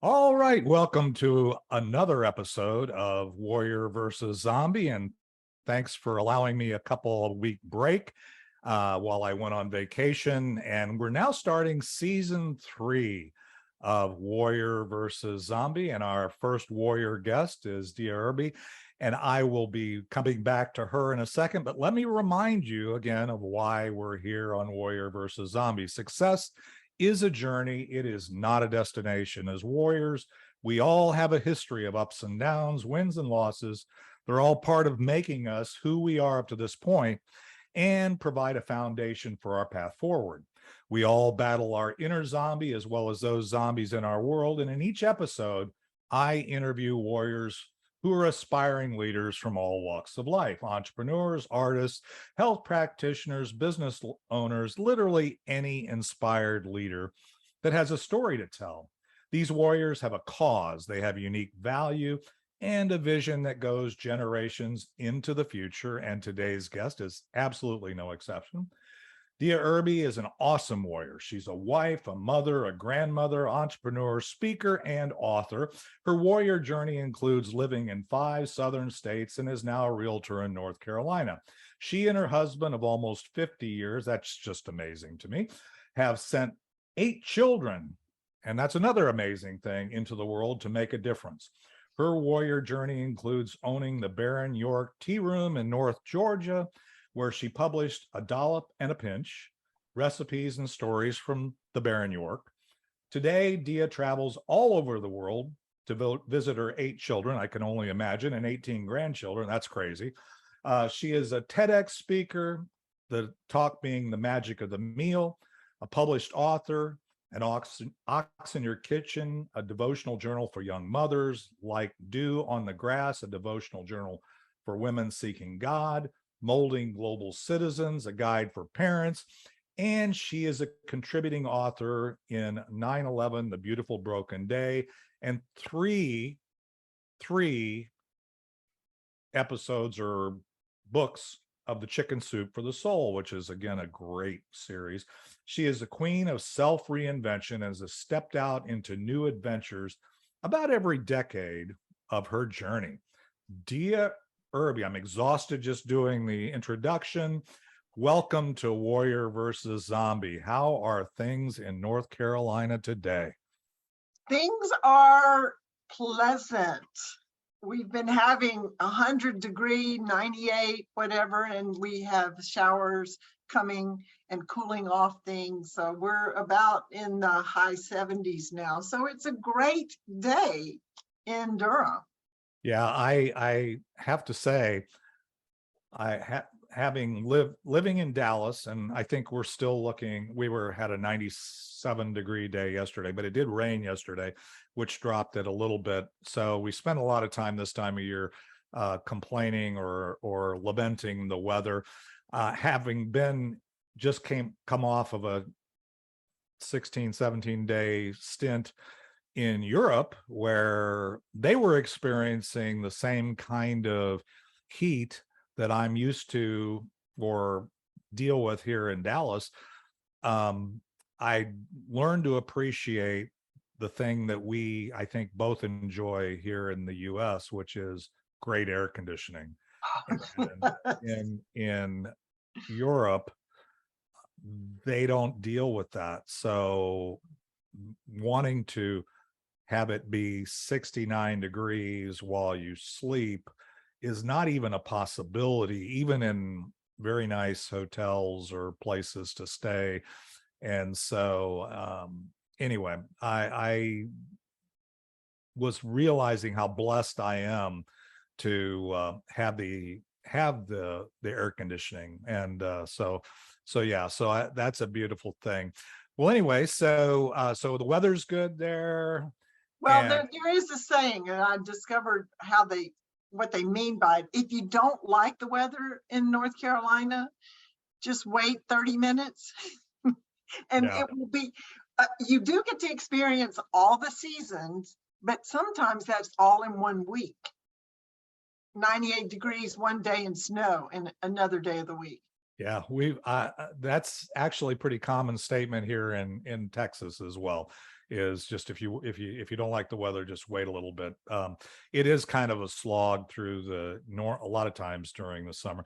All right, welcome to another episode of Warrior versus Zombie, and thanks for allowing me a couple of week break while I went on vacation. And we're now starting season 3 of Warrior versus Zombie, and our first warrior guest is Dea Irby, and I will be coming back to her in a second. But let me remind you again of why we're here on Warrior versus Zombie. Success is a journey, it is not a destination. As warriors, we all have a history of ups and downs, wins and losses. They're all part of making us who we are up to this point and provide a foundation for our path forward. We all battle our inner zombie as well as those zombies in our world. And in each episode, I interview warriors who are aspiring leaders from all walks of life: entrepreneurs, artists, health practitioners, business owners, literally any inspired leader that has a story to tell. These warriors have a cause, they have unique value, and a vision that goes generations into the future. And today's guest is absolutely no exception. Dea Irby is an awesome warrior. She's a wife, a mother, a grandmother, entrepreneur, speaker, and author. Her warrior journey includes living in 5 southern states and is now a realtor in North Carolina. She and her husband of almost 50 years, that's just amazing to me, have sent 8 children, and that's another amazing thing, into the world to make a difference. Her warrior journey includes owning the Baron York Tea Room in North Georgia, where she published A Dollop and A Pinch, recipes and stories from the Baron York. Today, Dea travels all over the world to visit her 8 children, I can only imagine, and 18 grandchildren. That's crazy. She is a TEDx speaker, the talk being The Magic of the Meal, a published author, an ox in Your Kitchen, a devotional journal for young mothers, like Dew on the Grass, a devotional journal for women seeking God, Molding Global Citizens, a guide for parents. And she is a contributing author in 9/11, The Beautiful Broken Day, and three episodes or books of The Chicken Soup for the Soul, which is, again, a great series. She is the queen of self-reinvention and has stepped out into new adventures about every decade of her journey. Dea Irby, I'm exhausted just doing the introduction. Welcome to Warrior versus Zombie. How are things in North Carolina today? Things are pleasant. We've been having 100-degree, 98, whatever, and we have showers coming and cooling off things. So we're about in the high 70s now. So it's a great day in Durham. Yeah, I have to say, having living in Dallas, and I think we're still looking. Had a 97-degree day yesterday, but it did rain yesterday, which dropped it a little bit. So we spent a lot of time this time of year complaining or lamenting the weather. Having been come off of a 16, 17-day stint in Europe, where they were experiencing the same kind of heat that I'm used to or deal with here in Dallas. I learned to appreciate the thing that I think, both enjoy here in the US, which is great air conditioning. And in Europe, they don't deal with that. So wanting to have it be 69 degrees while you sleep is not even a possibility, even in very nice hotels or places to stay. And so anyway, I was realizing how blessed I am to have the air conditioning. And that's a beautiful thing. Well, anyway, so the weather's good there. Well, there is a saying, and I discovered what they mean by it. If you don't like the weather in North Carolina, just wait 30 minutes and it will be, you do get to experience all the seasons, but sometimes that's all in one week. 98 degrees one day and snow and another day of the week. Yeah, that's actually a pretty common statement here in Texas as well. Is just if you don't like the weather, just wait a little bit. It is kind of a slog through a lot of times during the summer.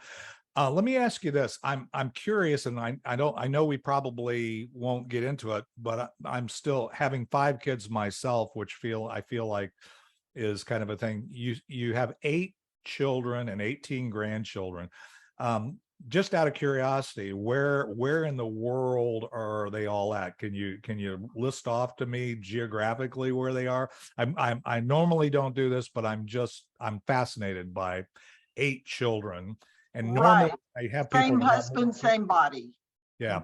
Let me ask you this. I'm curious, and I know we probably won't get into it, but I'm still having 5 kids myself, which I feel like is kind of a thing. You have 8 children and 18 grandchildren. Um, just out of curiosity, where in the world are they all at? Can you list off to me geographically where they are? I normally don't do this, but I'm fascinated by 8 children, and normally Right. I have people Same that have more. husband, same body. Yeah,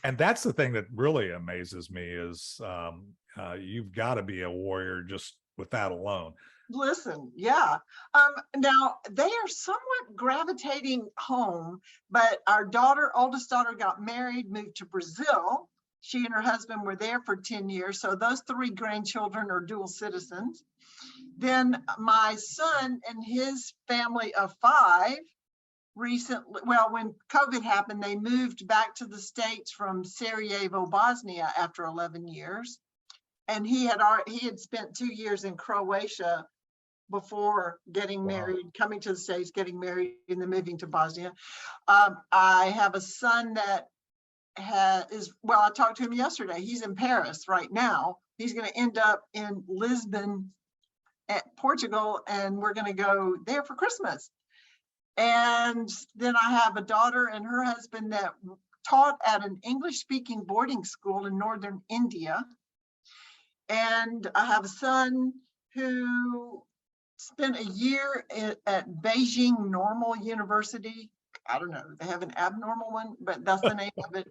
and that's the thing that really amazes me is you've got to be a warrior just with that alone. Listen, yeah. Now they are somewhat gravitating home, but our oldest daughter got married, moved to Brazil. She and her husband were there for 10 years. So those 3 grandchildren are dual citizens. Then my son and his family of 5 recently, well, when COVID happened, they moved back to the States from Sarajevo, Bosnia after 11 years. And he had spent 2 years in Croatia before getting Wow. married, coming to the States, getting married, and then moving to Bosnia. I have a son that well, I talked to him yesterday. He's in Paris right now. He's going to end up in Lisbon at Portugal, and we're going to go there for Christmas. And then I have a daughter and her husband that taught at an English speaking boarding school in northern India. And I have a son who spent a year at Beijing Normal University. I don't know, they have an abnormal one, but that's the name of it.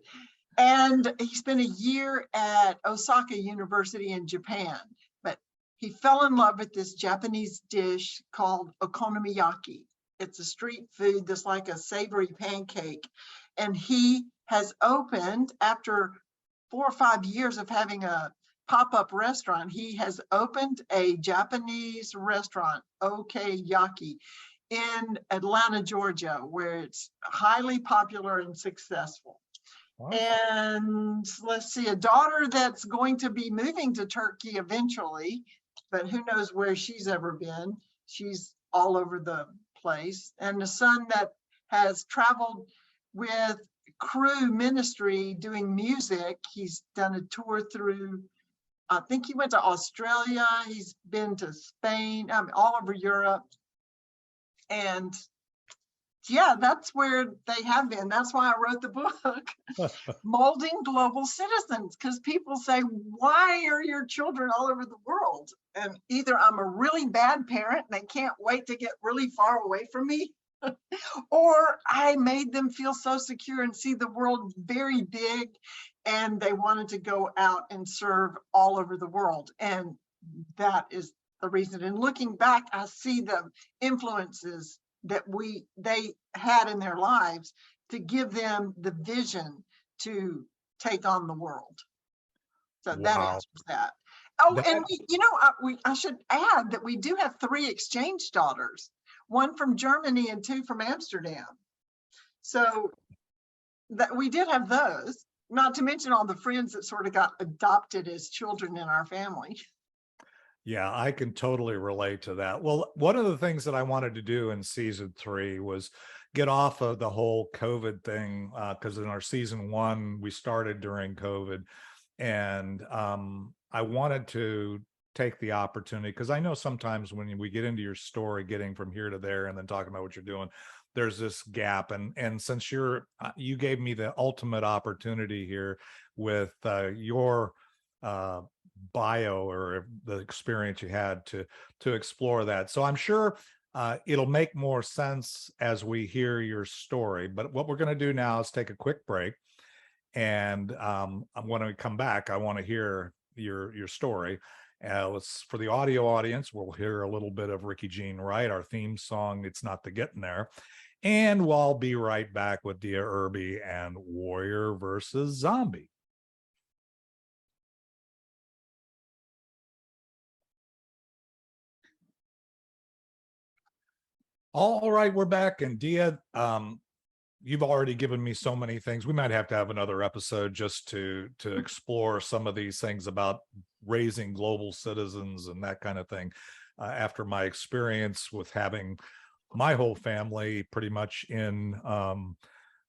And he spent a year at Osaka University in Japan. But he fell in love with this Japanese dish called okonomiyaki. It's a street food that's like a savory pancake. And he has opened, after 4 or 5 years of having a pop-up restaurant, he has opened a Japanese restaurant, Okeyaki, in Atlanta, Georgia, where it's highly popular and successful. Awesome. And let's see, a daughter that's going to be moving to Turkey eventually, but who knows where she's ever been. She's all over the place. And a son that has traveled with Crew Ministry doing music. He's done a tour through, I think he went to Australia. He's been to Spain, all over Europe. And yeah, that's where they have been. That's why I wrote the book, Molding Global Citizens, because people say, why are your children all over the world? And either I'm a really bad parent and they can't wait to get really far away from me, or I made them feel so secure and see the world very big, and they wanted to go out and serve all over the world. And that is the reason. And looking back, I see the influences that they had in their lives to give them the vision to take on the world. So that Wow. answers that. Oh, That, and I should add that we do have 3 exchange daughters, 1 from Germany and 2 from Amsterdam. So that we did have those, not to mention all the friends that sort of got adopted as children in our family. yeah, I can totally relate to that. Well, one of the things that I wanted to do in season 3 was get off of the whole COVID thing, because in our season 1, we started during COVID. And I wanted to take the opportunity, because I know sometimes when we get into your story, getting from here to there and then talking about what you're doing, there's this gap. And since you gave me the ultimate opportunity here with your bio or the experience you had to explore that. So I'm sure it'll make more sense as we hear your story. But what we're going to do now is take a quick break. And when we come back, I want to hear your story. For the audio audience, we'll hear a little bit of Ricky Jean Wright, our theme song, It's Not the Getting There. And we'll be right back with Dea Irby and Warrior versus Zombie. All right, we're back. And Dea, you've already given me so many things. We might have to have another episode just to explore some of these things about raising global citizens and that kind of thing. After my experience with having my whole family pretty much in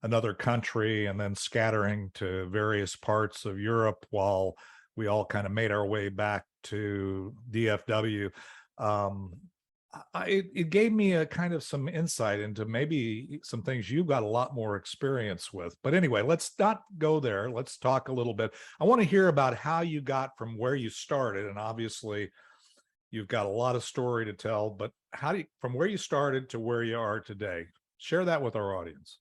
another country and then scattering to various parts of Europe while we all kind of made our way back to DFW. It gave me a kind of some insight into maybe some things you've got a lot more experience with. But anyway, let's not go there. Let's talk a little bit. I want to hear about how you got from where you started. And obviously, you've got a lot of story to tell, but from where you started to where you are today? Share that with our audience.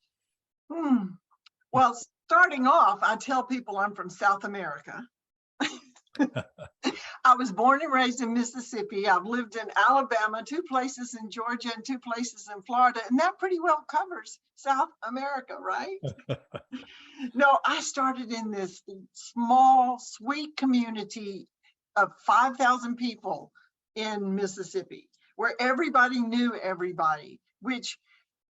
Well, starting off, I tell people I'm from South America. I was born and raised in Mississippi. I've lived in Alabama, 2 places in Georgia, and 2 places in Florida, and that pretty well covers South America, right? No, I started in this small, sweet community of 5,000 people in Mississippi, where everybody knew everybody, which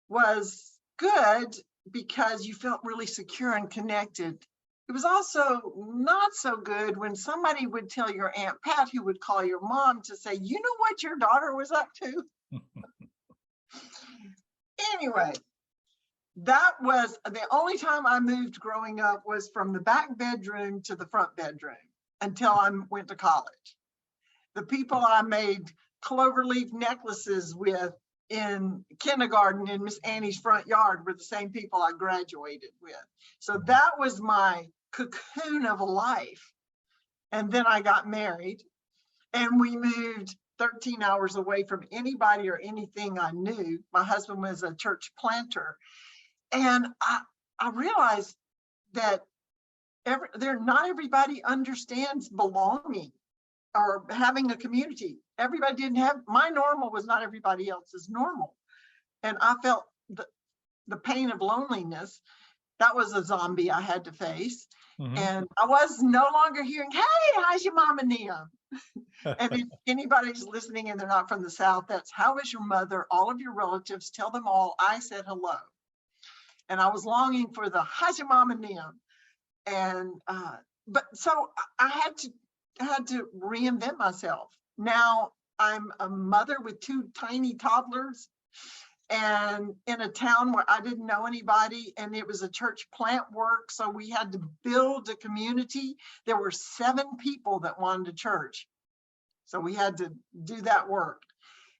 was good because you felt really secure and connected. It was also not so good when somebody would tell your Aunt Pat, who would call your mom, to say, you know what your daughter was up to? Anyway, that was the only time I moved growing up, was from the back bedroom to the front bedroom until I went to college. The people I made cloverleaf necklaces with in kindergarten in Miss Annie's front yard were the same people I graduated with. So that was my cocoon of a life. And then I got married, and we moved 13 hours away from anybody or anything I knew. My husband was a church planter. And I realized that not everybody understands belonging or having a community. Everybody didn't have, my normal was not everybody else's normal. And I felt the pain of loneliness. That was a zombie I had to face. And I was no longer hearing, hey, how's your mama, Nia? And if anybody's listening and they're not from the South, that's how is your mother, all of your relatives, tell them all I said hello. And I was longing for the how's your mama, Nia? And but so I had to reinvent myself. Now I'm a mother with 2 tiny toddlers, and in a town where I didn't know anybody, and it was a church plant work, so we had to build a community. There were 7 people that wanted a church, so we had to do that work.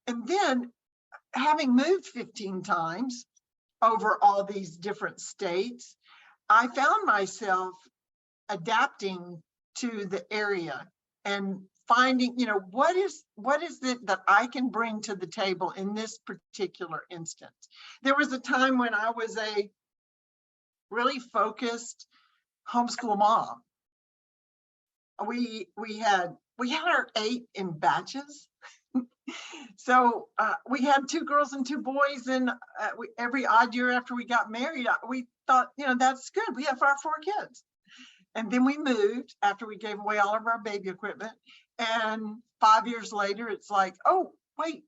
And then, having moved 15 times over all these different states, I found myself adapting to the area and finding, what is it that I can bring to the table in this particular instance. There was a time when I was a really focused homeschool mom. We had our 8 in batches. So we had 2 girls and 2 boys, and every odd year after we got married, we thought, that's good. We have our 4 kids. And then we moved after we gave away all of our baby equipment. And 5 years later, it's like, oh, wait,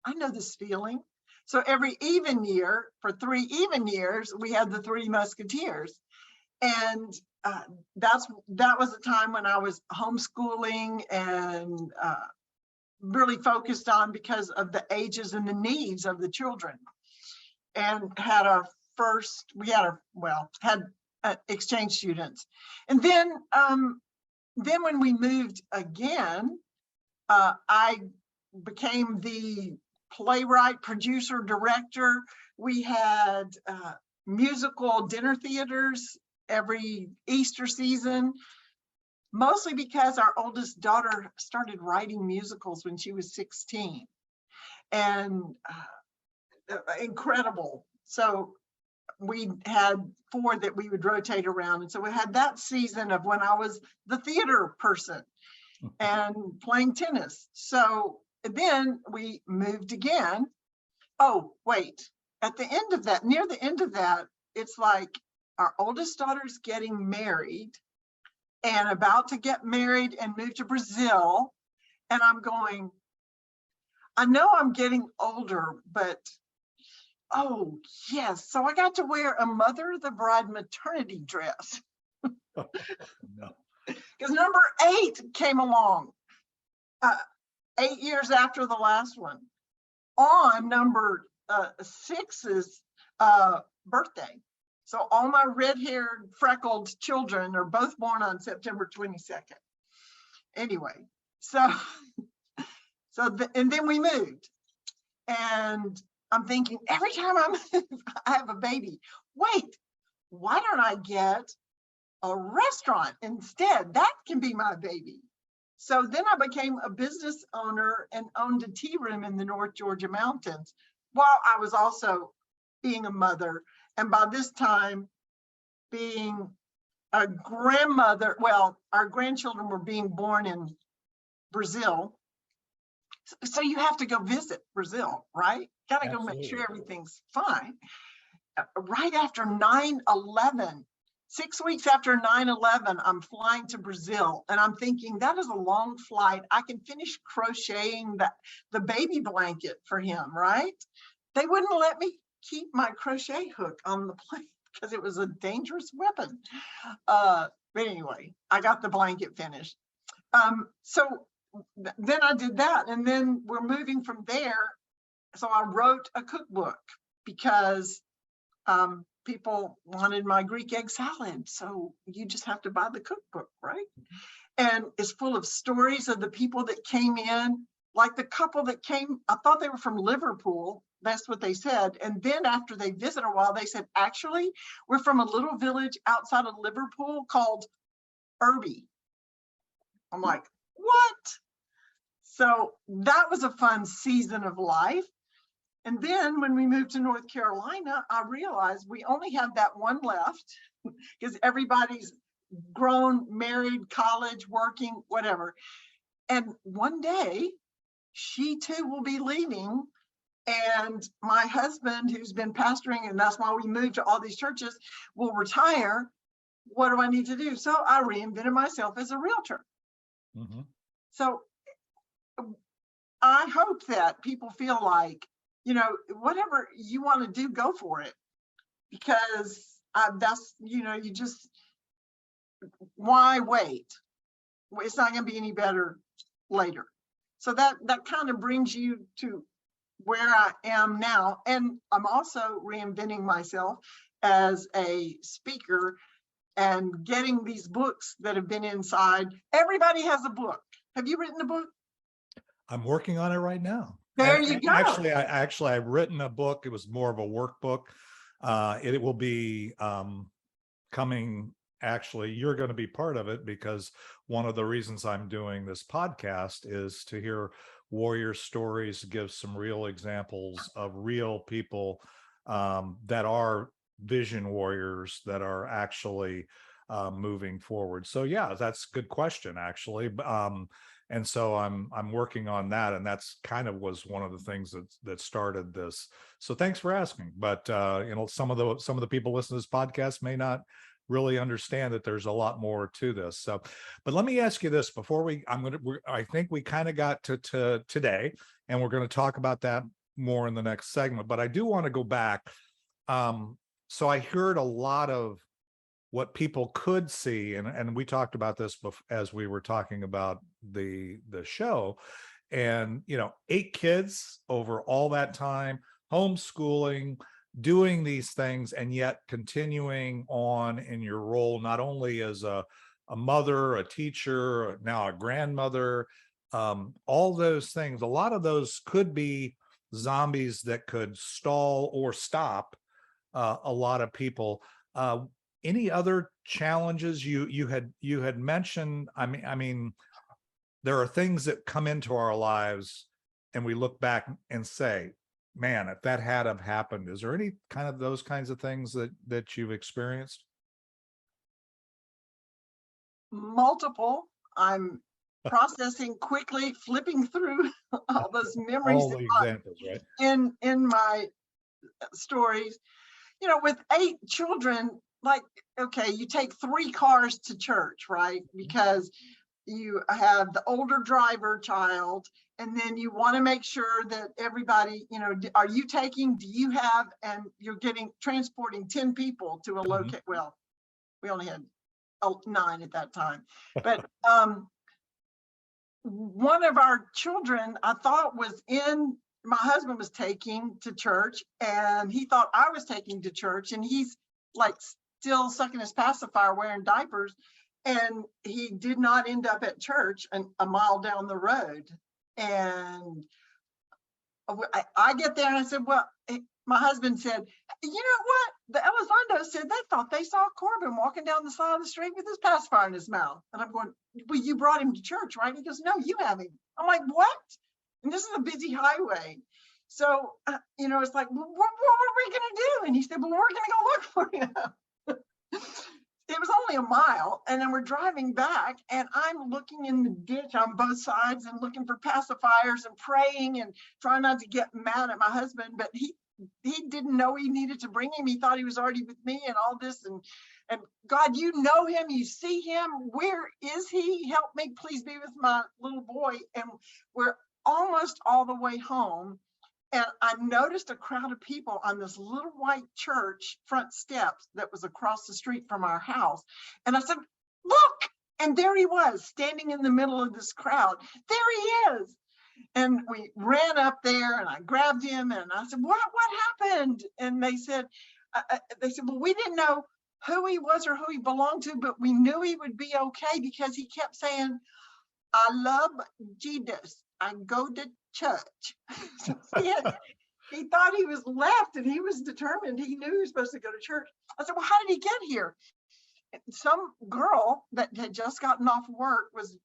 I know this feeling. So every even year, for 3 even years, we had the 3 Musketeers. And that was a time when I was homeschooling and really focused on, because of the ages and the needs of the children. And had exchange students. And then when we moved again, I became the playwright, producer, director. We had musical dinner theaters every Easter season, mostly because our oldest daughter started writing musicals when she was 16. And incredible. So we had 4 that we would rotate around. And so we had that season of when I was the theater person and playing tennis. So then we moved again. Oh, wait, near the end of that, it's like our oldest daughter's getting married and about to get married and move to Brazil. And I'm going, I know I'm getting older, but Oh, yes. So I got to wear a Mother of the Bride maternity dress No. because number 8 came along 8 years after the last one on number 6's birthday. So all my red-haired, freckled children are both born on September 22nd. Anyway, so and then we moved. And I'm thinking, every time I move, I have a baby. Wait, why don't I get a restaurant instead? That can be my baby. So then I became a business owner and owned a tea room in the North Georgia mountains while I was also being a mother. And by this time, being a grandmother, well, our grandchildren were being born in Brazil. So you have to go visit Brazil, right? Got to go make sure everything's fine. Right after 9/11, 6 weeks after 9/11, I'm flying to Brazil, and I'm thinking that is a long flight. I can finish crocheting the baby blanket for him, right? They wouldn't let me keep my crochet hook on the plane because it was a dangerous weapon. But anyway, I got the blanket finished. So then I did that, and then we're moving from there. So I wrote a cookbook because people wanted my Greek egg salad. So you just have to buy the cookbook, right? And it's full of stories of the people that came in, like the couple that came. I thought they were from Liverpool. That's what they said. And then after they visited a while, they said, actually, we're from a little village outside of Liverpool called Irby. I'm like, what? So that was a fun season of life. And then when we moved to North Carolina, I realized we only have that one left because everybody's grown, married, college, working, whatever. And one day she too will be leaving. And my husband, who's been pastoring, and that's why we moved to all these churches, will retire. What do I need to do? So I reinvented myself as a realtor. Mm-hmm. So I hope that people feel like, whatever you want to do, go for it. Because that's, you just, why wait? It's not going to be any better later. So that kind of brings you to where I am now. And I'm also reinventing myself as a speaker and getting these books that have been inside. Everybody has a book. Have you written a book? I'm working on it right now. There you go. I've written a book. It was more of a workbook. It will be coming. Actually, you're going to be part of it because one of the reasons I'm doing this podcast is to hear warrior stories, give some real examples of real people that are vision warriors that are actually moving forward. So yeah, that's a good question, actually. And so I'm working on that, and that's kind of was one of the things that started this. So thanks for asking. But some of the people listening to this podcast may not really understand that there's a lot more to this. So, but let me ask you this before I think we kind of got to today, and we're going to talk about that more in the next segment. But I do want to go back. So I heard a lot of what people could see, and we talked about this as we were talking about the show, and 8 kids over all that time, homeschooling, doing these things, and yet continuing on in your role, not only as a mother, a teacher, now a grandmother, all those things. A lot of those could be zombies that could stall or stop a lot of people. Any other challenges you had mentioned? I mean, there are things that come into our lives and we look back and say, man, if that had have happened. Is there any kind of those kinds of things that you've experienced? Multiple. I'm processing quickly, flipping through all those memories All the examples, right? in my stories. With 8 children, like, okay, you take 3 cars to church, right? Because you have the older driver child, and then you want to make sure that everybody, you know, do you have, and you're transporting 10 people to a locate. Well, we only had 9 at that time, but one of our children, I thought, my husband was taking to church, and he thought I was taking to church, and he's like still sucking his pacifier, wearing diapers, and he did not end up at church a mile down the road. And I get there and I said, well, my husband said, you know what? The Elizondo said they thought they saw Corbin walking down the side of the street with his pacifier in his mouth. And I'm going, well, you brought him to church, right? He goes, no, you have him. I'm like, what? And this is a busy highway. So, you know, it's like, well, what are we going to do? And he said, well, we're going to go look for him. It was only a mile, and then we're driving back, and I'm looking in the ditch on both sides and looking for pacifiers and praying and trying not to get mad at my husband, but he didn't know he needed to bring him. He thought he was already with me and all this, and God, you know him, you see him. Where is he? Help me, please be with my little boy. And we're almost all the way home. And I noticed a crowd of people on this little white church front steps that was across the street from our house. And I said, look, and there he was standing in the middle of this crowd. There he is. And we ran up there, and I grabbed him, and I said, what happened? And they said, well, we didn't know who he was or who he belonged to, but we knew he would be okay because he kept saying, I love Jesus. I go to church. So he thought he was left, and he was determined. He knew he was supposed to go to church. I said, well, how did he get here? Some girl that had just gotten off work was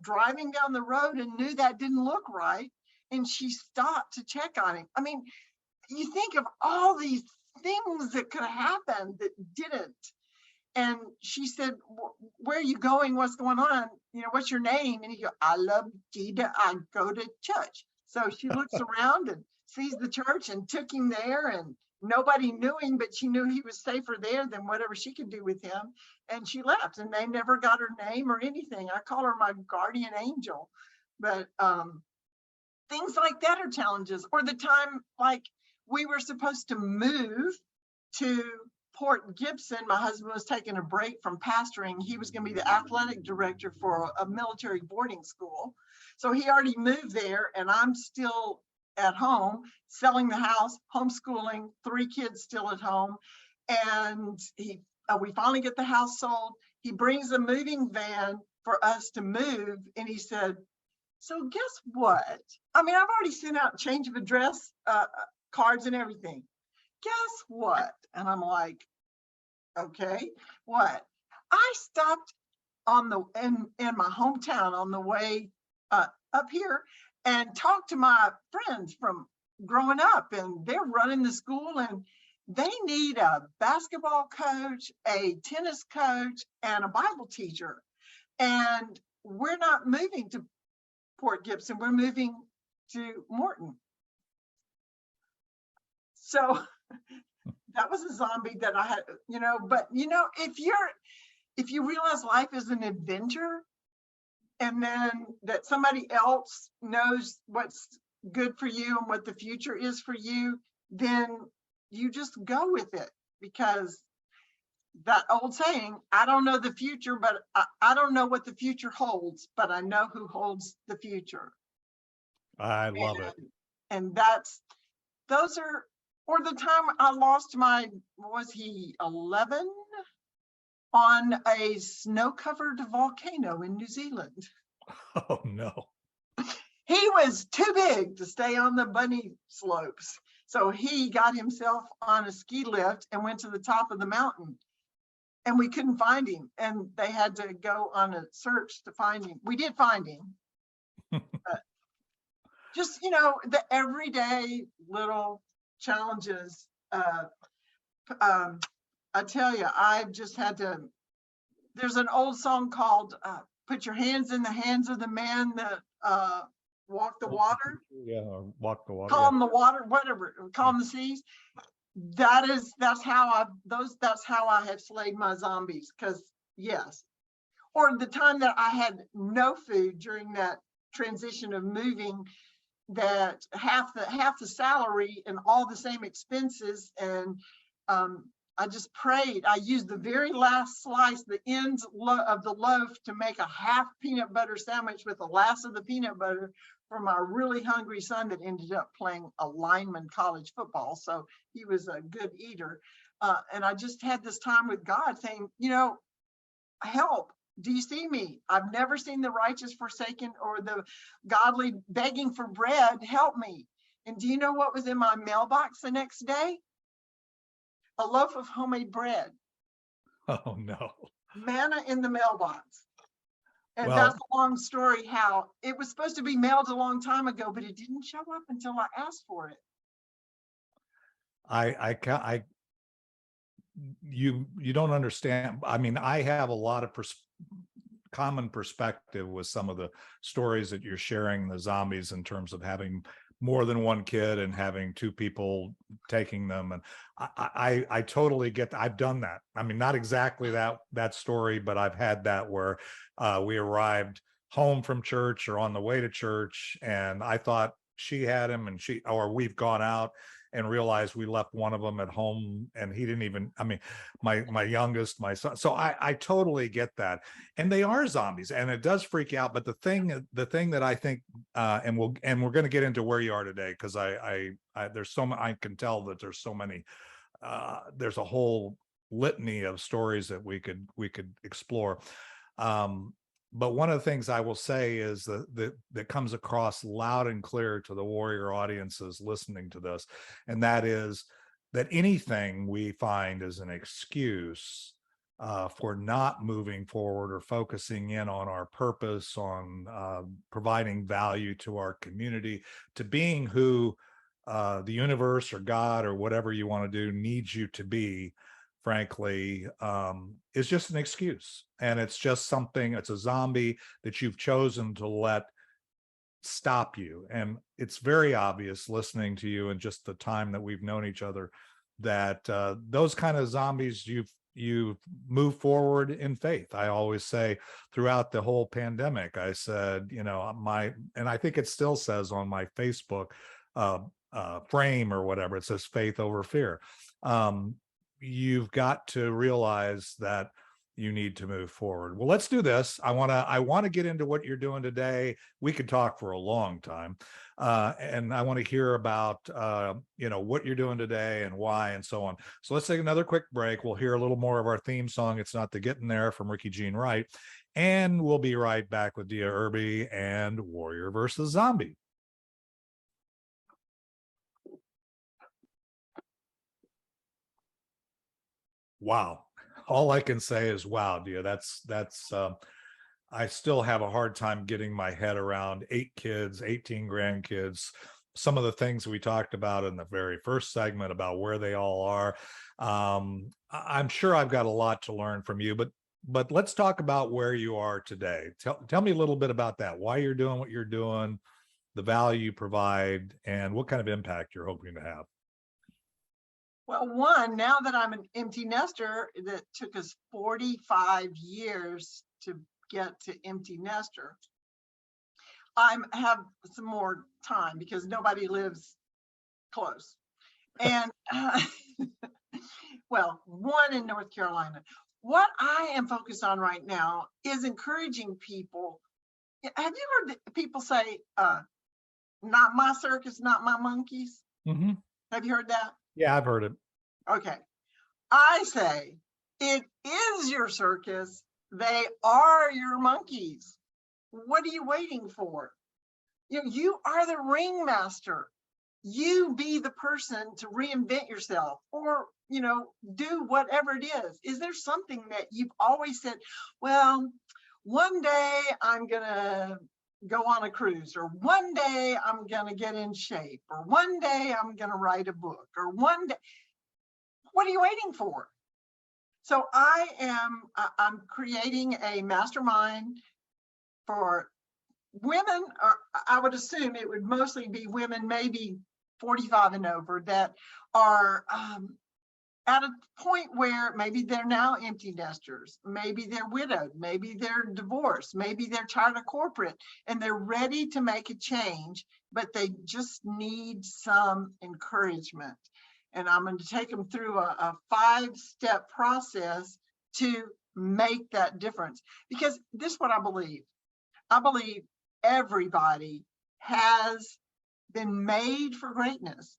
driving down the road and knew that didn't look right, and she stopped to check on him. I mean, you think of all these things that could have happened that didn't. And she said, where are you going? What's going on? You know, what's your name? And he goes, I love Jesus. I go to church. So she looks around and sees the church and took him there, and nobody knew him, but she knew he was safer there than whatever she could do with him. And she left, and they never got her name or anything. I call her my guardian angel. But things like that are challenges. Or the time, like, we were supposed to move to Port Gibson. My husband was taking a break from pastoring. He was going to be the athletic director for a military boarding school. So he already moved there, and I'm still at home, selling the house, homeschooling, 3 kids still at home. And we finally get the house sold. He brings a moving van for us to move. And he said, so guess what? I mean, I've already sent out change of address cards and everything. Guess what? And I'm like, okay, what? I stopped in my hometown on the way up here and talked to my friends from growing up, and they're running the school, and they need a basketball coach, a tennis coach, and a Bible teacher. And we're not moving to Port Gibson, we're moving to Morton. So that was a zombie that I had, you know. But you know, if you realize life is an adventure, and then that somebody else knows what's good for you and what the future is for you, then you just go with it. Because that old saying, I don't know the future, but I don't know what the future holds, but I know who holds the future. I love it. And those are, or the time I lost was he 11? On a snow-covered volcano in New Zealand. Oh no. He was too big to stay on the bunny slopes. So he got himself on a ski lift and went to the top of the mountain. And we couldn't find him. And they had to go on a search to find him. We did find him. But just, you know, the everyday little challenges. I tell you, I've just had to, there's an old song called Put Your Hands in the Hands of the Man That Walk the Water. Yeah, or walk the water. Calm the water, whatever, calm the seas. That's how I have slayed my zombies. Because yes. or the time that I had no food during that transition of moving, that half the salary and all the same expenses. And I just prayed. I used the very last slice, the ends of the loaf, to make a half peanut butter sandwich with the last of the peanut butter for my really hungry son that ended up playing a lineman college football. So he was a good eater. And I just had this time with God saying, help. Do you see me? I've never seen the righteous forsaken or the godly begging for bread. Help me. And do you know what was in my mailbox the next day? A loaf of homemade bread. Oh no. Manna in the mailbox. And Well, that's a long story how it was supposed to be mailed a long time ago, but it didn't show up until I asked for it. you don't understand. I mean, I have a lot of common perspective with some of the stories that you're sharing, the zombies, in terms of having more than one kid and having two people taking them. And I totally get that. I've done that. I mean, not exactly that story, but I've had that where we arrived home from church or on the way to church, and I thought she had him, and we've gone out and realized we left one of them at home, and he didn't even, I mean, my youngest, my son. So I totally get that. And they are zombies, and it does freak you out. But the thing that I think, and we're going to get into where you are today, because I there's so many, I can tell that there's so many, there's a whole litany of stories that we could explore. But one of the things I will say is that comes across loud and clear to the warrior audiences listening to this, and that is that anything we find is an excuse for not moving forward or focusing in on our purpose, on providing value to our community, to being who the universe or God or whatever you want to do needs you to be, frankly, is just an excuse. And it's just something, it's a zombie that you've chosen to let stop you. And it's very obvious listening to you and just the time that we've known each other that those kind of zombies, you've moved forward in faith. I always say throughout the whole pandemic, I said, and I think it still says on my Facebook frame or whatever, it says faith over fear. You've got to realize that you need to move forward. Well, let's do this. I want to get into what you're doing today. We could talk for a long time. And I want to hear about, what you're doing today and why and so on. So let's take another quick break. We'll hear a little more of our theme song, It's Not the Getting There, from Ricky Jean Wright. And we'll be right back with Dea Irby and Warrior versus Zombie. Wow. All I can say is, wow, Dea, that's I still have a hard time getting my head around 8 kids, 18 grandkids, some of the things we talked about in the very first segment about where they all are. I'm sure I've got a lot to learn from you, but let's talk about where you are today. Tell me a little bit about that, why you're doing what you're doing, the value you provide, and what kind of impact you're hoping to have. Well, one, now that I'm an empty nester, that took us 45 years to get to empty nester, I have some more time because nobody lives close. And well, one in North Carolina. What I am focused on right now is encouraging people. Have you heard people say, not my circus, not my monkeys? Mm-hmm. Have you heard that? Yeah, I've heard it. Okay. I say it is your circus. They are your monkeys. What are you waiting for? You are the ringmaster. You be the person to reinvent yourself, or, do whatever it is. Is there something that you've always said, well, one day I'm going to go on a cruise, or one day I'm going to get in shape, or one day I'm going to write a book, or one day, what are you waiting for? So I'm creating a mastermind for women, or I would assume it would mostly be women, maybe 45 and over, that are at a point where maybe they're now empty nesters, maybe they're widowed, maybe they're divorced, maybe they're tired of corporate and they're ready to make a change, but they just need some encouragement. And I'm going to take them through a 5-step process to make that difference. Because this is what I believe. I believe everybody has been made for greatness.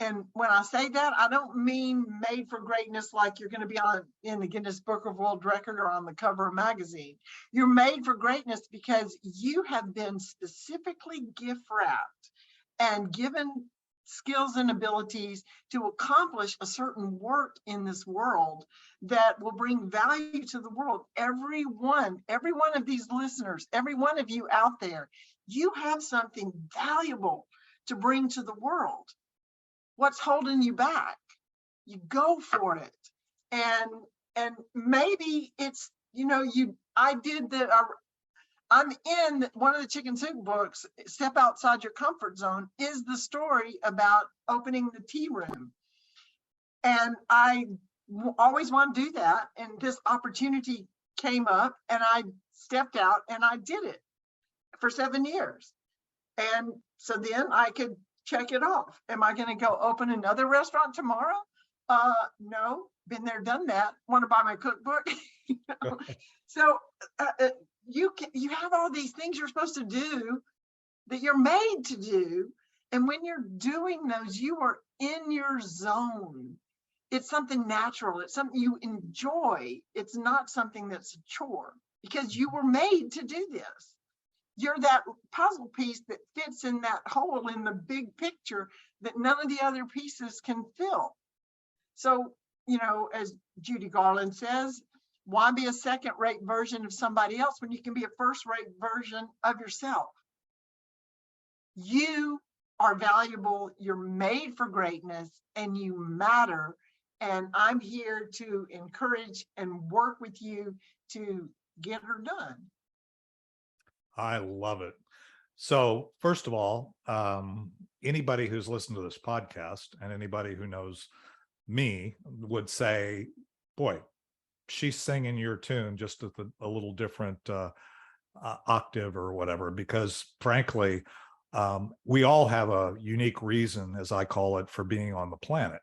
And when I say that, I don't mean made for greatness like you're going to be in the Guinness Book of World Record or on the cover of a magazine. You're made for greatness because you have been specifically gift wrapped and given skills and abilities to accomplish a certain work in this world that will bring value to the world. Every one of these listeners, every one of you out there, you have something valuable to bring to the world. What's holding you back? You go for it. And maybe it's, I'm in one of the Chicken Soup books, Step Outside Your Comfort Zone, is the story about opening the tea room. And I always want to do that. And this opportunity came up and I stepped out and I did it for 7 years. And so then I could check it off. Am I going to go open another restaurant tomorrow? No, been there, done that. Want to buy my cookbook? So you have all these things you're supposed to do that you're made to do. And when you're doing those, you are in your zone. It's something natural. It's something you enjoy. It's not something that's a chore because you were made to do this. You're that puzzle piece that fits in that hole in the big picture that none of the other pieces can fill. So, as Judy Garland says, why be a second-rate version of somebody else when you can be a first-rate version of yourself? You are valuable, you're made for greatness, and you matter. And I'm here to encourage and work with you to get her done. I love it. So first of all, anybody who's listened to this podcast and anybody who knows me would say, boy, she's singing your tune just at a little different octave or whatever, because frankly, we all have a unique reason, as I call it, for being on the planet.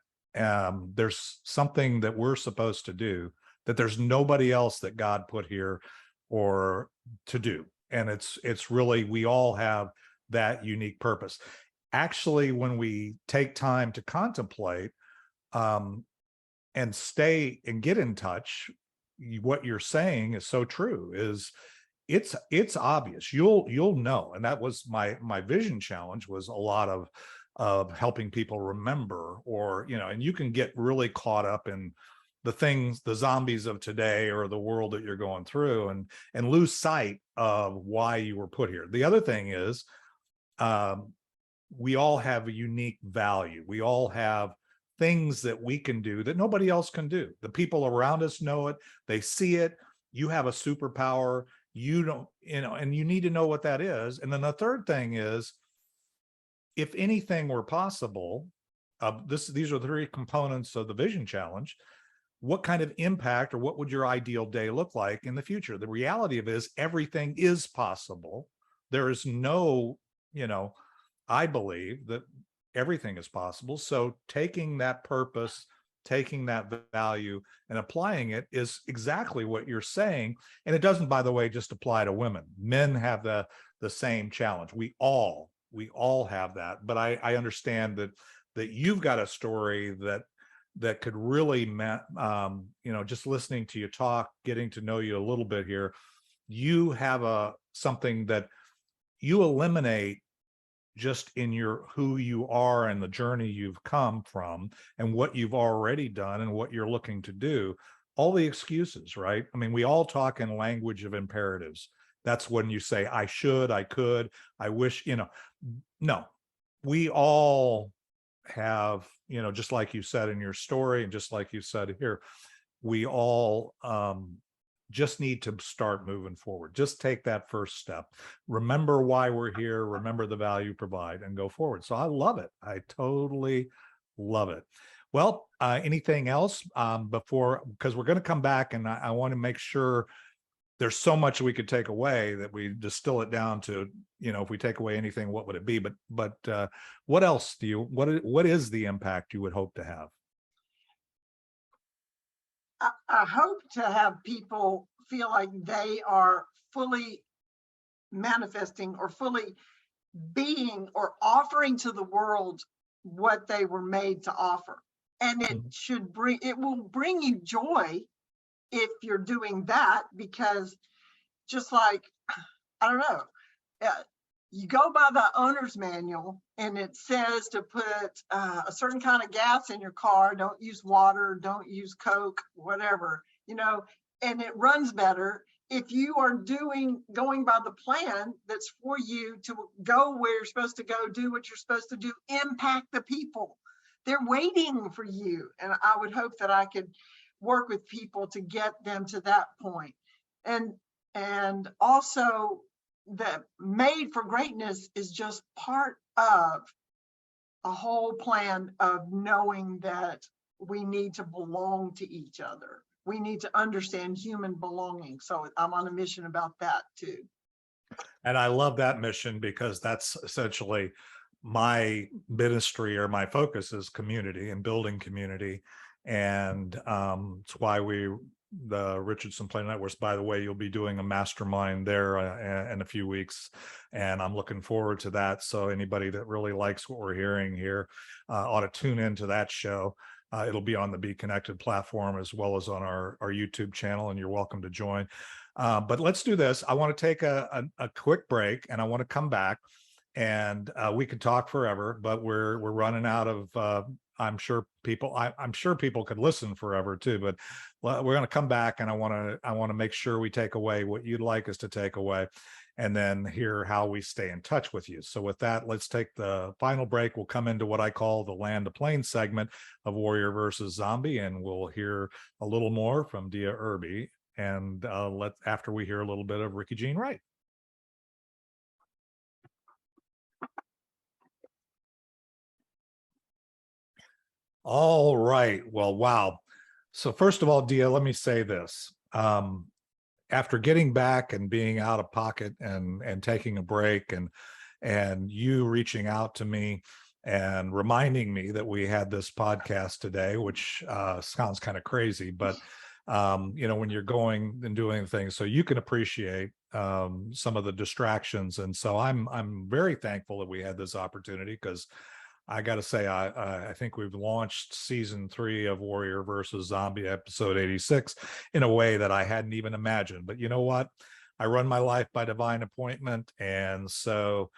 There's something that we're supposed to do that there's nobody else that God put here or to do. And it's really, we all have that unique purpose. Actually, when we take time to contemplate and stay and get in touch, what you're saying is so true. Is it's obvious. You'll know. And that was my vision challenge, was a lot of helping people remember, or and you can get really caught up in the things, the zombies of today or the world that you're going through, and lose sight of why you were put here. The other thing is, we all have a unique value. We all have things that we can do that nobody else can do. The people around us know it. They see it. You have a superpower. You don't, and you need to know what that is. And then the third thing is, if anything were possible, these are the 3 components of the vision challenge. What kind of impact, or what would your ideal day look like in the future? The reality of it is everything is possible. There is no, I believe that everything is possible. So taking that purpose, taking that value and applying it is exactly what you're saying. And it doesn't, by the way, just apply to women. Men have the same challenge. We all have that. But I understand that you've got a story that could really, just listening to you talk, getting to know you a little bit here, you have something that you eliminate just in who you are and the journey you've come from and what you've already done and what you're looking to do. All the excuses, right? I mean, we all talk in language of imperatives. That's when you say, I should, I could, I wish, no, we all have, just like you said in your story, and just like you said here, we all just need to start moving forward. Just take that first step. Remember why we're here, remember the value you provide, and go forward. So I love it. I totally love it. Well, anything else before, because we're going to come back and I want to make sure there's so much we could take away that we distill it down to, if we take away anything, what would it be? But what else what is the impact you would hope to have? I hope to have people feel like they are fully manifesting or fully being or offering to the world what they were made to offer. And it will bring you joy if you're doing that, because just like, I don't know, you go by the owner's manual and it says to put a certain kind of gas in your car, don't use water, don't use Coke, whatever, and it runs better. If you are going by the plan that's for you to go where you're supposed to go, do what you're supposed to do, impact the people. They're waiting for you. And I would hope that I could work with people to get them to that point. And also, the made for greatness is just part of a whole plan of knowing that we need to belong to each other. We need to understand human belonging. So I'm on a mission about that too. And I love that mission because that's essentially my ministry, or my focus is community and building community. And it's why the Richardson Play Networks, by the way, you'll be doing a mastermind there in a few weeks, and I'm looking forward to that. So anybody that really likes what we're hearing here ought to tune into that show. It'll be on the Be Connected platform as well as on our YouTube channel, and you're welcome to join. But let's do this. I want to take a quick break, and I want to come back, and we could talk forever, but we're running out of I'm sure people could listen forever too, but we're going to come back, and I want to make sure we take away what you'd like us to take away, and then hear how we stay in touch with you. So with that, let's take the final break. We'll come into what I call the Land to Plane segment of Warrior versus Zombie, and we'll hear a little more from Dea Irby, and after we hear a little bit of Ricky Jean Wright. All right. Well, wow. So first of all, Dea, let me say this. After getting back and being out of pocket and taking a break, and you reaching out to me and reminding me that we had this podcast today, which sounds kind of crazy, but when you're going and doing things, so you can appreciate some of the distractions. And so I'm very thankful that we had this opportunity, because I got to say, I think we've launched season 3 of Warrior versus Zombie, episode 86, in a way that I hadn't even imagined. But you know what? I run my life by divine appointment. And so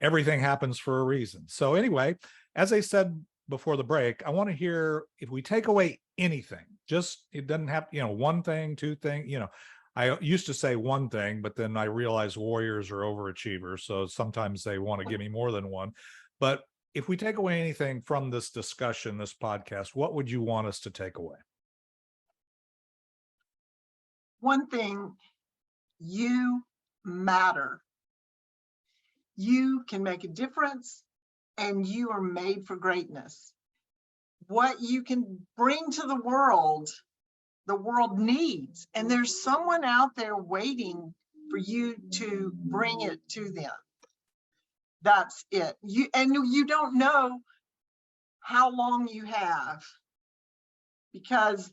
everything happens for a reason. So anyway, as I said before the break, I want to hear, if we take away anything, just, it doesn't have, one thing, two things, I used to say one thing, but then I realized warriors are overachievers. So sometimes they want to give me more than one. But if we take away anything from this discussion, this podcast, what would you want us to take away? One thing, you matter. You can make a difference, and you are made for greatness. What you can bring to the world needs, and there's someone out there waiting for you to bring it to them. That's it. You don't know how long you have, because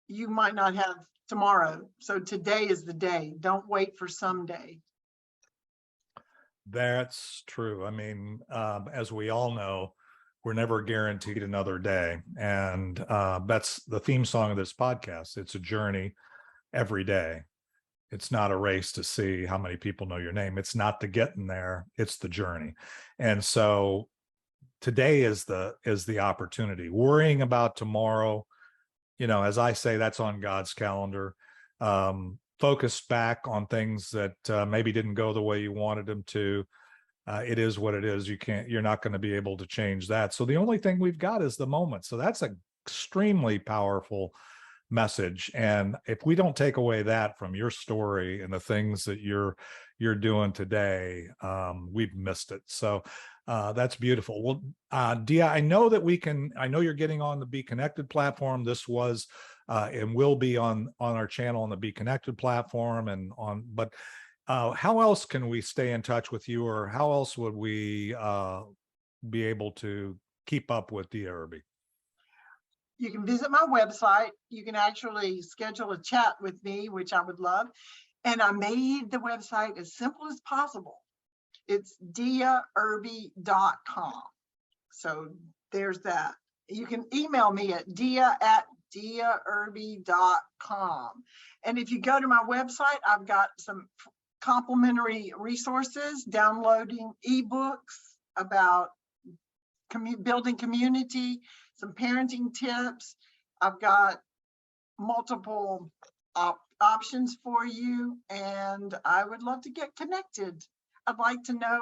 you might not have tomorrow. So today is the day. Don't wait for someday. That's true. I mean, as we all know, we're never guaranteed another day. And that's the theme song of this podcast. It's a journey every day. It's not a race to see how many people know your name. It's not the getting there, it's the journey. And so today is the opportunity. Worrying about tomorrow, as I say, that's on God's calendar. Focus back on things that maybe didn't go the way you wanted them to. It is what it is. You're not going to be able to change that. So the only thing we've got is the moment. So that's an extremely powerful message. And if we don't take away that from your story and the things that you're doing today, we've missed it. So That's beautiful. Well, Dea, I know that I know you're getting on the Be Connected platform. This was and will be on our channel on the Be Connected platform but how else can we stay in touch with you, or how else would we be able to keep up with Dea Irby? You can visit my website. You can actually schedule a chat with me, which I would love. And I made the website as simple as possible. It's deairby.com. So there's that. You can email me at deairby.com. And if you go to my website, I've got some complimentary resources, downloading ebooks about building community, some parenting tips. I've got multiple options for you, and I would love to get connected. I'd like to know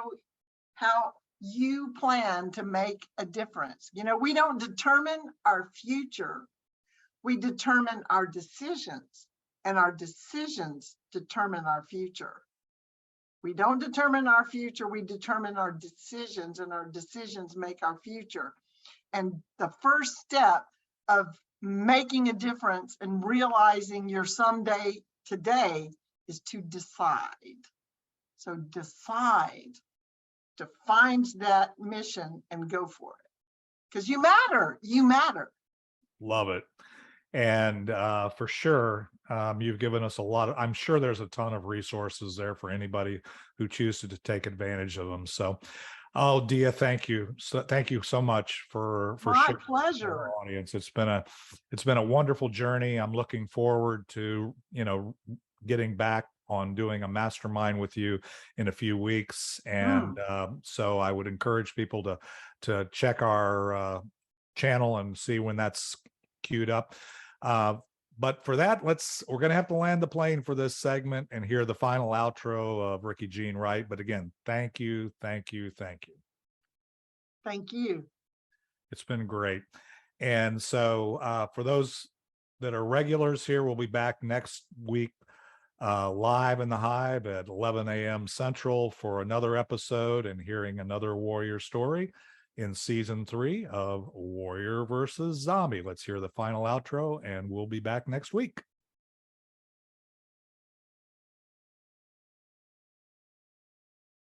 how you plan to make a difference. You know, we don't determine our future, we determine our decisions, and our decisions determine our future. We don't determine our future, we determine our decisions, and our decisions make our future. And the first step of making a difference and realizing your someday today is to decide. So decide to find that mission and go for it. Because you matter, you matter. Love it. And for sure, you've given us a lot of, I'm sure there's a ton of resources there for anybody who chooses to take advantage of them. So, oh, Dea, thank you. So thank you so much for My sharing with pleasure. our audience. It's been a wonderful journey. I'm looking forward to, getting back on doing a mastermind with you in a few weeks. And so I would encourage people to check our channel and see when that's queued up. But for that, we're going to have to land the plane for this segment and hear the final outro of Ricky Jean Wright. But again, thank you, thank you, thank you. Thank you. It's been great. And so for those that are regulars here, we'll be back next week live in the Hive at 11 a.m. Central for another episode and hearing another warrior story in season 3 of Warrior versus Zombie. Let's hear the final outro, and we'll be back next week.